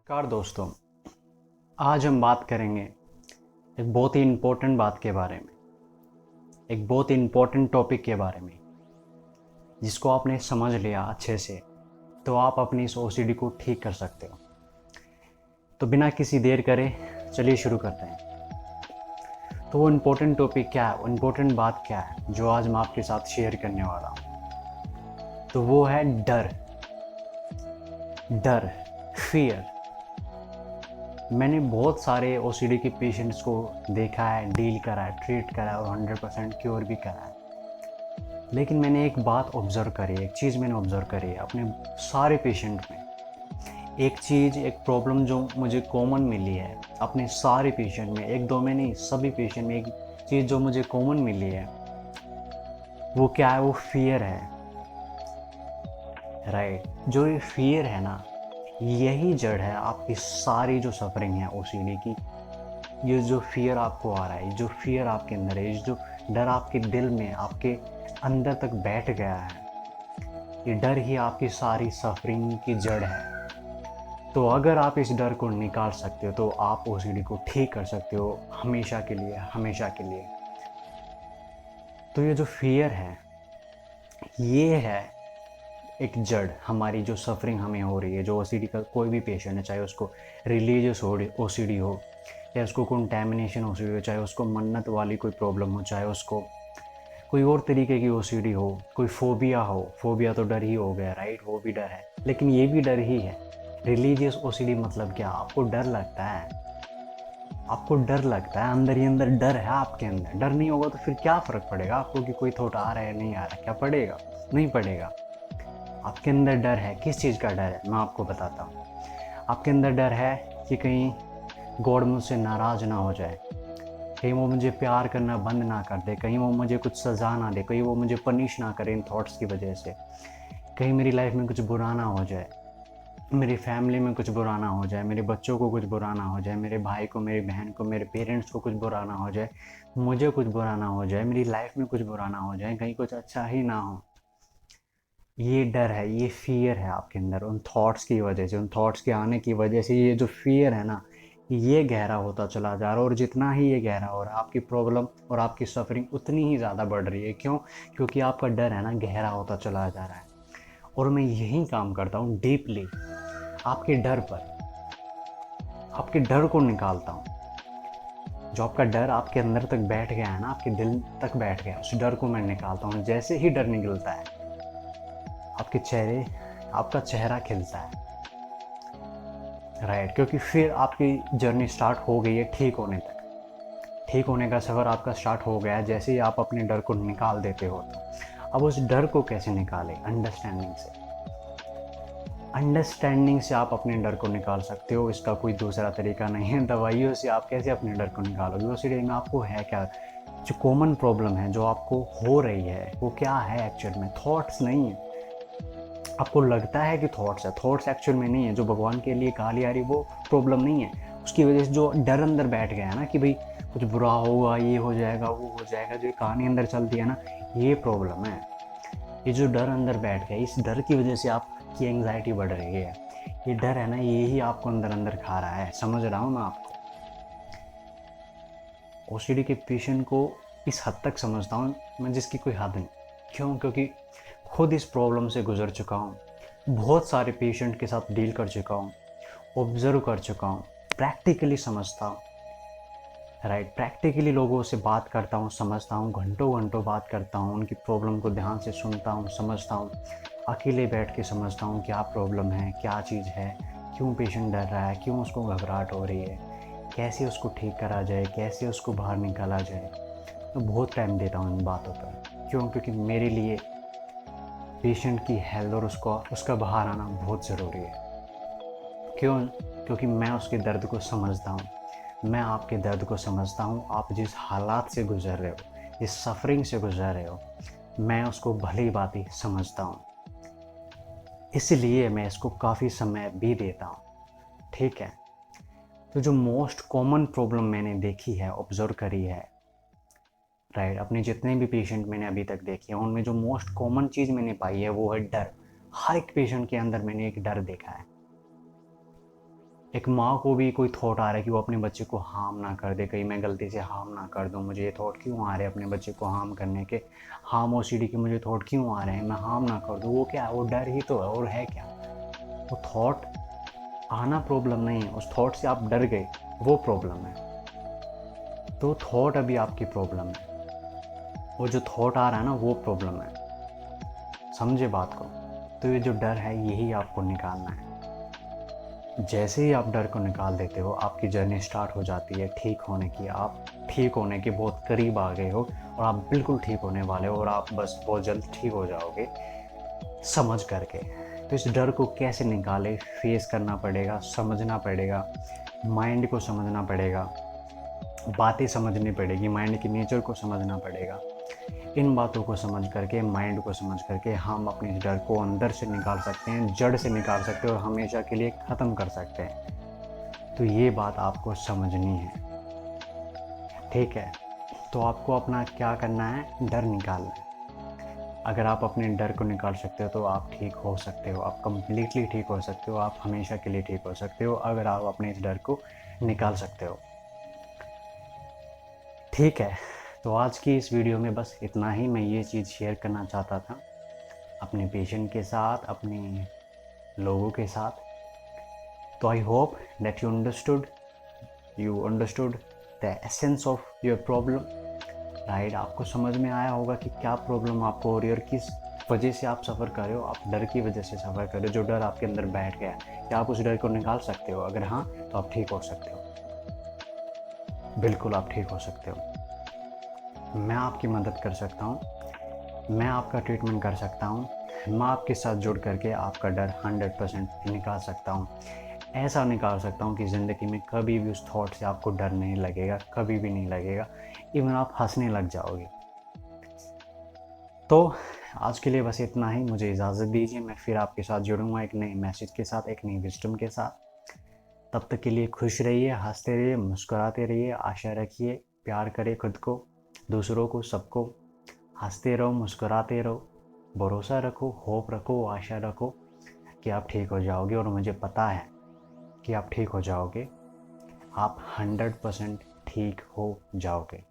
नमस्कार दोस्तों। आज हम बात करेंगे एक बहुत ही इम्पोर्टेंट बात के बारे में, एक बहुत ही इम्पोर्टेंट टॉपिक के बारे में। जिसको आपने समझ लिया अच्छे से तो आप अपनी इस ओसीडी को ठीक कर सकते हो। तो बिना किसी देर करे चलिए शुरू करते हैं। तो वो इम्पोर्टेंट टॉपिक क्या है, वो इम्पोर्टेंट बात क्या है जो आज मैं आपके साथ शेयर करने वाला हूँ। तो वो है डर। डर, फियर। मैंने बहुत सारे ओसीडी के पेशेंट्स को देखा है, डील करा है, ट्रीट करा है और 100% क्योर भी करा है। लेकिन मैंने एक बात ऑब्ज़र्व करी है, एक चीज़ मैंने ऑब्ज़र्व करी है अपने सारे पेशेंट में। एक चीज़, एक प्रॉब्लम जो मुझे कॉमन मिली है अपने सारे पेशेंट में, एक दो में नहीं, सभी पेशेंट में एक चीज़ जो मुझे कॉमन मिली है, वो क्या है? वो फियर है। राइट। जो ये फियर है ना, यही जड़ है आपकी सारी जो सफरिंग है ओसीडी की। ये जो फियर आपको आ रहा है, जो फियर आपके अंदर है, ये जो डर आपके दिल में, आपके अंदर तक बैठ गया है, ये डर ही आपकी सारी सफरिंग की जड़ है। तो अगर आप इस डर को निकाल सकते हो तो आप ओसीडी को ठीक कर सकते हो, हमेशा के लिए, हमेशा के लिए। तो ये जो फियर है, ये है एक जड़ हमारी, जो सफरिंग हमें हो रही है। जो ओसीडी का कोई भी पेशेंट है, चाहे उसको रिलीजियस ओसीडी हो, चाहे उसको कंटैमिनेशन ओसीडी हो, चाहे उसको मन्नत वाली कोई प्रॉब्लम हो, चाहे उसको कोई और तरीके की ओसीडी हो, कोई फोबिया हो। फोबिया तो डर ही हो गया, राइट? वो भी डर है, लेकिन ये भी डर ही है। रिलीजियस ओसीडी मतलब क्या? आपको डर लगता है, आपको डर लगता है, अंदर ही अंदर डर है आपके अंदर। डर नहीं होगा तो फिर क्या फ़र्क पड़ेगा आपको कि कोई थॉट आ रहा है नहीं आ रहा? क्या पड़ेगा? नहीं पड़ेगा। आपके अंदर डर है। किस चीज़ का डर है? मैं आपको बताता हूँ। आपके अंदर डर है कि कहीं गॉड मुझसे नाराज़ ना हो जाए, कहीं वो मुझे प्यार करना बंद ना कर दे, कहीं वो मुझे कुछ सज़ा ना दे, कहीं वो मुझे पनिश ना करे इन थॉट्स की वजह से, कहीं मेरी लाइफ में कुछ बुरा ना हो जाए, मेरी फैमिली में कुछ बुरा ना हो जाए, मेरे बच्चों को कुछ बुरा ना हो जाए, मेरे भाई को, मेरी बहन को, मेरे पेरेंट्स को कुछ बुरा ना हो जाए, मुझे कुछ बुरा ना हो जाए, मेरी लाइफ में कुछ बुरा ना हो जाए, कहीं कुछ अच्छा ही ना हो। ये डर है, ये फियर है आपके अंदर उन थॉट्स की वजह से, उन थॉट्स के आने की वजह से। ये जो फियर है ना, ये गहरा होता चला जा रहा है, और जितना ही ये गहरा हो रहा है, आपकी प्रॉब्लम और आपकी सफरिंग उतनी ही ज़्यादा बढ़ रही है। क्यों? क्योंकि आपका डर है ना, गहरा होता चला जा रहा है। और मैं यही काम करता हूँ डीपली आपके डर पर, आपके डर को निकालता हूँ। जो आपका डर आपके अंदर तक बैठ गया है ना, आपके दिल तक बैठ गया है, उस डर को मैं निकालता हूँ। जैसे ही डर निकलता है, आपके चेहरे, आपका चेहरा खिलता है। राइट। क्योंकि फिर आपकी जर्नी स्टार्ट हो गई है ठीक होने तक। ठीक होने का सफ़र आपका स्टार्ट हो गया है जैसे ही आप अपने डर को निकाल देते हो। तो अब उस डर को कैसे निकालें? अंडरस्टैंडिंग से। अंडरस्टैंडिंग से आप अपने डर को निकाल सकते हो। इसका कोई दूसरा तरीका नहीं है। दवाइयों से आप कैसे अपने डर को निकालोगे? उसी में आपको है क्या? जो कॉमन प्रॉब्लम है जो आपको हो रही है, वो क्या है एक्चुअल में? थॉट्स नहीं है। आपको लगता है कि थॉट्स है, थॉट्स एक्चुअल में नहीं है। जो भगवान के लिए गाली आ रही वो प्रॉब्लम नहीं है। उसकी वजह से जो डर अंदर बैठ गया है ना कि भाई कुछ बुरा होगा, ये हो जाएगा, वो हो जाएगा, जो कहानी अंदर चलती है ना, ये प्रॉब्लम है। ये जो डर अंदर बैठ गया, इस डर की वजह से आपकी एंग्जाइटी बढ़ रही है। ये डर है ना, ये ही आपको अंदर अंदर खा रहा है। समझ रहा हूँ मैं आपको। ओसीडी के पेशेंट को इस हद तक समझता हूँ मैं जिसकी कोई हद नहीं। क्यों? क्योंकि खुद इस प्रॉब्लम से गुजर चुका हूँ, बहुत सारे पेशेंट के साथ डील कर चुका हूँ, ऑब्ज़र्व कर चुका हूँ, प्रैक्टिकली समझता हूँ। राइट। प्रैक्टिकली लोगों से बात करता हूँ, समझता हूँ, घंटों घंटों बात करता हूँ, उनकी प्रॉब्लम को ध्यान से सुनता हूँ, समझता हूँ, अकेले बैठ के समझता हूँ क्या प्रॉब्लम है, क्या चीज़ है, क्यों पेशेंट डर रहा है, क्यों उसको घबराहट हो रही है, कैसे उसको ठीक करा जाए, कैसे उसको बाहर निकाला जाए। तो बहुत टाइम देता हूँ इन बातों पर। क्यों? क्योंकि मेरे लिए पेशेंट की हेल्थ और उसका बाहर आना बहुत ज़रूरी है। क्यों? क्योंकि मैं उसके दर्द को समझता हूँ, मैं आपके दर्द को समझता हूँ। आप जिस हालात से गुज़र रहे हो, जिस सफरिंग से गुज़र रहे हो, मैं उसको भली भांति समझता हूँ। इसलिए मैं इसको काफ़ी समय भी देता हूँ। ठीक है। तो जो मोस्ट कॉमन प्रॉब्लम मैंने देखी है, ऑब्ज़र्व करी है, राइट, अपने जितने भी पेशेंट मैंने अभी तक देखे हैं, उनमें जो मोस्ट कॉमन चीज़ मैंने पाई है वो है डर। हर एक पेशेंट के अंदर मैंने एक डर देखा है। एक माँ को भी कोई थॉट आ रहा है कि वो अपने बच्चे को हार्म ना कर दे, कहीं मैं गलती से हार्म ना कर दूँ, मुझे ये थॉट क्यों आ रहे हैं अपने बच्चे को हार्म करने के, हार्म ओसीडी के मुझे थॉट क्यों आ रहे हैं, मैं हार्म ना कर दूँ। वो क्या है, वो डर ही तो है, और है क्या। वो थॉट आना प्रॉब्लम नहीं है, उस थॉट से आप डर गए वो प्रॉब्लम है। तो थॉट अभी आपकी प्रॉब्लम है, वो जो थॉट आ रहा है ना वो प्रॉब्लम है। समझे बात को। तो ये जो डर है यही आपको निकालना है। जैसे ही आप डर को निकाल देते हो आपकी जर्नी स्टार्ट हो जाती है ठीक होने की। आप ठीक होने के बहुत करीब आ गए हो और आप बिल्कुल ठीक होने वाले हो, और आप बस बहुत जल्द ठीक हो जाओगे समझ करके। तो इस डर को कैसे निकाले, फेस करना पड़ेगा, समझना पड़ेगा, माइंड को समझना पड़ेगा, बातें समझनी पड़ेगी, माइंड की नेचर को समझना पड़ेगा। इन बातों को समझ करके, माइंड को समझ करके हम अपने इस डर को अंदर से निकाल सकते हैं, जड़ से निकाल सकते हैं और हमेशा के लिए ख़त्म कर सकते हैं। तो ये बात आपको समझनी है, ठीक है। तो आपको अपना क्या करना है, डर निकालना है। अगर आप अपने डर को निकाल सकते हो तो आप ठीक हो सकते हो, आप कम्प्लीटली ठीक हो सकते हो, आप हमेशा के लिए ठीक हो सकते हो अगर आप अपने इस डर को निकाल सकते हो, ठीक है। तो आज की इस वीडियो में बस इतना ही, मैं ये चीज़ शेयर करना चाहता था अपने पेशेंट के साथ, अपने लोगों के साथ। तो I hope that you understood the essence of your problem, right. आपको समझ में आया होगा कि क्या प्रॉब्लम आपको हो रही है और किस वजह से आप सफ़र कर रहे हो। आप डर की वजह से सफ़र कर रहे हो, जो डर आपके अंदर बैठ गया, क्या आप उस डर को निकाल सकते हो? अगर हाँ तो आप ठीक हो सकते हो, बिल्कुल आप ठीक हो सकते हो। मैं आपकी मदद कर सकता हूँ, मैं आपका ट्रीटमेंट कर सकता हूँ, मैं आपके साथ जुड़ करके आपका डर 100% निकाल सकता हूँ। ऐसा निकाल सकता हूँ कि ज़िंदगी में कभी भी उस थॉट से आपको डर नहीं लगेगा, कभी भी नहीं लगेगा, इवन आप हंसने लग जाओगे। तो आज के लिए बस इतना ही, मुझे इजाज़त दीजिए। मैं फिर आपके साथ जुड़ूंगा एक नए मैसेज के साथ, एक नई विज़डम के साथ। तब तक के लिए खुश रहिए, हंसते रहिए, मुस्कुराते रहिए, आशा रखिए, प्यार करें खुद को, दूसरों को, सबको। हंसते रहो, मुस्कुराते रहो, भरोसा रखो, होप रखो, आशा रखो कि आप ठीक हो जाओगे, और मुझे पता है कि आप ठीक हो जाओगे। आप 100% ठीक हो जाओगे।